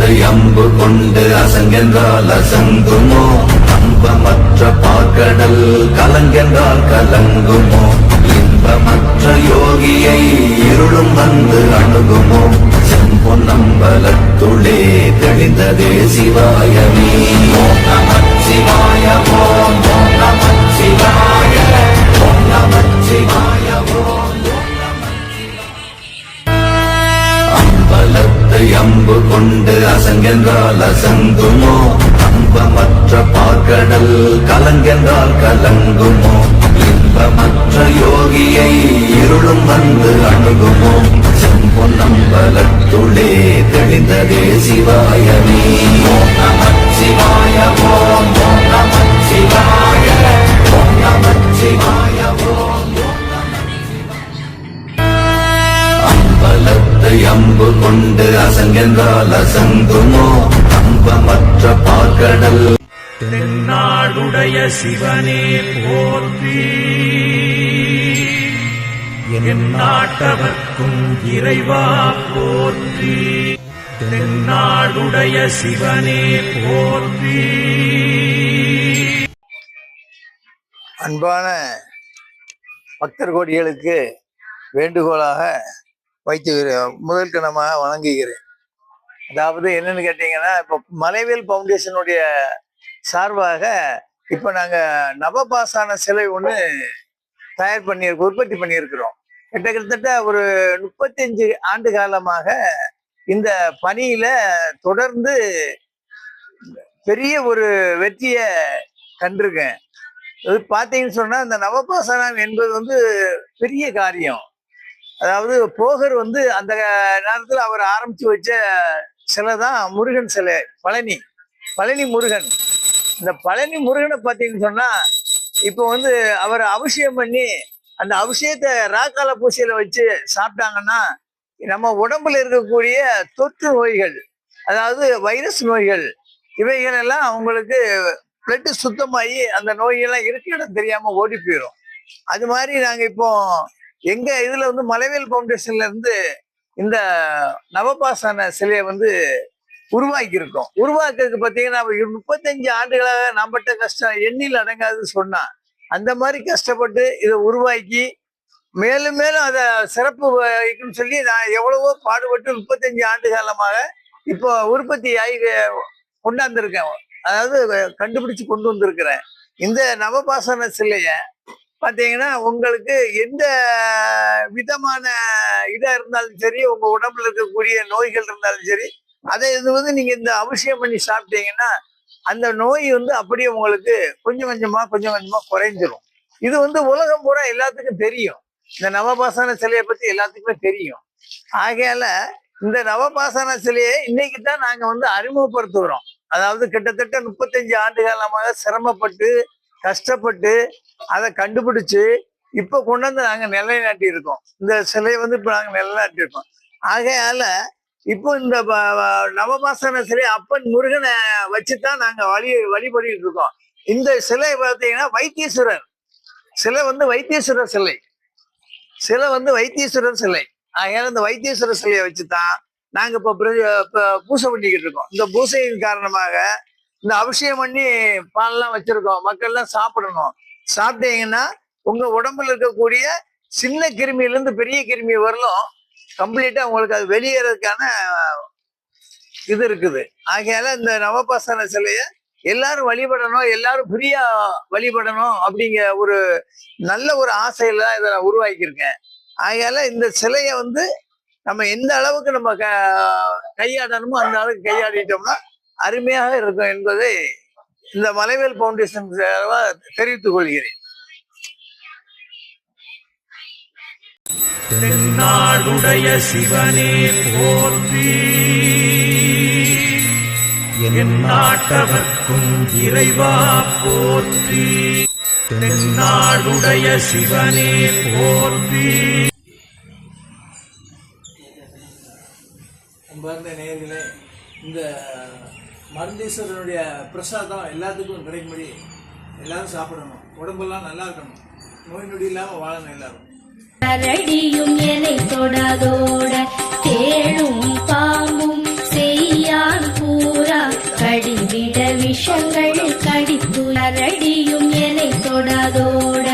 அம்பலத்தை அம்பு கொண்டு அசங்கென்றால் அசங்குமோ, அம்பமற்ற பாக்கடல் கலங்கென்றால் கலங்குமோ, இன்பமற்ற யோகியை இருளும் வந்து அணுகுமோ, செம்பொன்னம்பலத்துளே தெளிந்ததே சிவாயமே. ஓம் நமச்சிவாய ஓம் நமச்சிவாய ஓம் நமச்சிவாய ஓம் அம்பலத்தை அம்பு கொண்டு அசங்கென்றால் அசங்குமோ, அம்பமற்ற பாக்கடல் கலங்கென்றால் கலங்குமோ, இன்பமற்ற யோகியை இருளும் வந்து அணுகுமோ, செம்பொன்னம்பலத்துளே தெளிந்ததே சிவாயமே. ஓம் நமச்சிவாய ஓம் நமச்சிவாய ஓம் நமச்சிவாய ஓம் அம்பலத்தை அம்பு கொண்டு அசங்கென்றால் அசங்குமோ, அம்பமற்ற பாக்கடல். தென்னாடுடைய சிவனே போற்றி, என் நாட்டவர்க்கும் இறைவா போற்றி. தென்னாடுடைய சிவனே போற்றி. அன்பான பக்தர் கோடிகளுக்கு வேண்டுகோளாக வைத்து முதல் கணமாக வணங்குகிறேன். அதாவது என்னன்னு கேட்டீங்கன்னா, இப்போ மலைவேல் ஃபவுண்டேஷனுடைய சார்பாக இப்போ நாங்கள் நவபாசான சிலை ஒன்று தயார் பண்ணியிருக்கோம், உற்பத்தி பண்ணியிருக்கிறோம். கிட்டத்தட்ட ஒரு 35 ஆண்டு காலமாக இந்த பணியில தொடர்ந்து பெரிய ஒரு வெற்றியை கண்டிருக்கேன். அது பார்த்தீங்கன்னு சொன்னா, இந்த நவபாசனம் என்பது வந்து பெரிய காரியம். அதாவது போகர் வந்து அந்த நேரத்தில் அவர் ஆரம்பிச்சு வச்ச சிலை தான் முருகன் சிலை, பழனி முருகன். இந்த பழனி முருகனை பார்த்தீங்கன்னு சொன்னா, இப்போ வந்து அவர் அபிஷேகம் பண்ணி அந்த அபிஷேகத்தை ராக்கால பூசையில வச்சு சாப்பிட்டாங்கன்னா நம்ம உடம்புல இருக்கக்கூடிய தொற்று நோய்கள், அதாவது வைரஸ் நோய்கள், இவைகள் எல்லாம் அவங்களுக்கு பிளட் சுத்தமாகி அந்த நோய்கள்லாம் இருக்க இடம் தெரியாம ஓடி போயிடும். அது மாதிரி நாங்க இப்போ எங்க இதுல வந்து மலைவேல் ஃபவுண்டேஷன்ல இருந்து இந்த நவபாசன சிலையை வந்து உருவாக்கி இருக்கோம். உருவாக்குறதுக்கு பார்த்தீங்கன்னா 35 ஆண்டுகளாக நாம்பட்ட கஷ்டம் எண்ணில் அடங்காதுன்னு சொன்னா, அந்த மாதிரி கஷ்டப்பட்டு இதை உருவாக்கி மேலும் மேலும் அதை சிறப்பு வைக்கணும்னு சொல்லி நான் எவ்வளவோ பாடுபட்டு 35 ஆண்டு காலமாக இப்போ உற்பத்தி ஆகி கொண்டாந்துருக்கேன். அதாவது கண்டுபிடிச்சு கொண்டு வந்திருக்கிறேன். இந்த நவபாசன சிலைய பார்த்தீங்கன்னா உங்களுக்கு எந்த விதமான இதா இருந்தாலும் சரி, உங்க உடம்புல இருக்கக்கூடிய நோய்கள் இருந்தாலும் சரி, அதை இது வந்து நீங்க இந்த அபிஷேகம் பண்ணி சாப்பிட்டீங்கன்னா அந்த நோய் வந்து அப்படியே உங்களுக்கு கொஞ்சம் கொஞ்சமா குறைஞ்சிரும். இது வந்து உலகம் பூரா எல்லாத்துக்கும் தெரியும். இந்த நவபாசன சிலையை பத்தி எல்லாத்துக்குமே தெரியும். ஆகையால இந்த நவபாசன சிலையை இன்னைக்கு தான் நாங்க வந்து அறிமுகப்படுத்துகிறோம். அதாவது கிட்டத்தட்ட 35 ஆண்டு காலமாக சிரமப்பட்டு கஷ்டப்பட்டு அதை கண்டுபிடிச்சு இப்ப கொண்டு வந்து நாங்க நிலைநாட்டி இருக்கோம். இந்த சிலையை வந்து இப்ப நாங்க நிலைநாட்டி இருக்கோம். ஆகையால இப்போ இந்த நவபாசன சிலை அப்பன் முருகனை வச்சுதான் நாங்க வழிபடிட்டு இருக்கோம். இந்த சிலை பார்த்தீங்கன்னா வைத்தீஸ்வரர் சிலை வந்து வைத்தீஸ்வரர் சிலை. ஆகையால இந்த வைத்தீஸ்வரர் சிலையை வச்சுதான் நாங்க இப்ப பூசை பண்ணிக்கிட்டு இருக்கோம். இந்த பூசையின் காரணமாக இந்த அபிஷேகம் பண்ணி பால்லாம் வச்சிருக்கோம். மக்கள்லாம் சாப்பிடணும். சாப்பிட்டீங்கன்னா உங்க உடம்புல இருக்கக்கூடிய சின்ன கிருமியிலிருந்து பெரிய கிருமி வரலும் கம்ப்ளீட்டா உங்களுக்கு அது வெளியேறதுக்கான இது இருக்குது. ஆகையால இந்த நவபாசன சிலைய எல்லாரும் வழிபடணும், எல்லாரும் ஃப்ரீயா வழிபடணும் அப்படிங்கிற ஒரு நல்ல ஒரு ஆசையில தான் இதை நான் உருவாக்கியிருக்கேன். ஆகையால இந்த சிலையை வந்து நம்ம எந்த அளவுக்கு நம்ம கையாடணுமோ அந்த அளவுக்கு கையாடிட்டோம்னா அருமையாக இருக்கும் என்பதை இந்த மலைவேல் ஃபவுண்டேஷன் தெரிவித்துக் கொள்கிறேன். தென்னாடுடைய சிவனே போற்றி, என் நாட்டவர்க்கும் இறைவா போற்றி. தென்னாடுடைய சிவனே போற்றி. அன்பார்ந்த நேயர்களே, இந்த மருந்தீஸ்வரனுடைய பிரசாதம் எல்லாத்துக்கும் கிடைக்கும்படி எல்லாரும் சாப்பிடணும். உடம்பெல்லாம் நல்லா இருக்கணும், நோய் நொடி இல்லாமல் வாழணும் எல்லாரும். கரடியும் என்னை தொடாதோட தேடும் பாம்பும் செய்யான் விஷங்கள் கடித்து அரடியும் என்னை தொடாதோட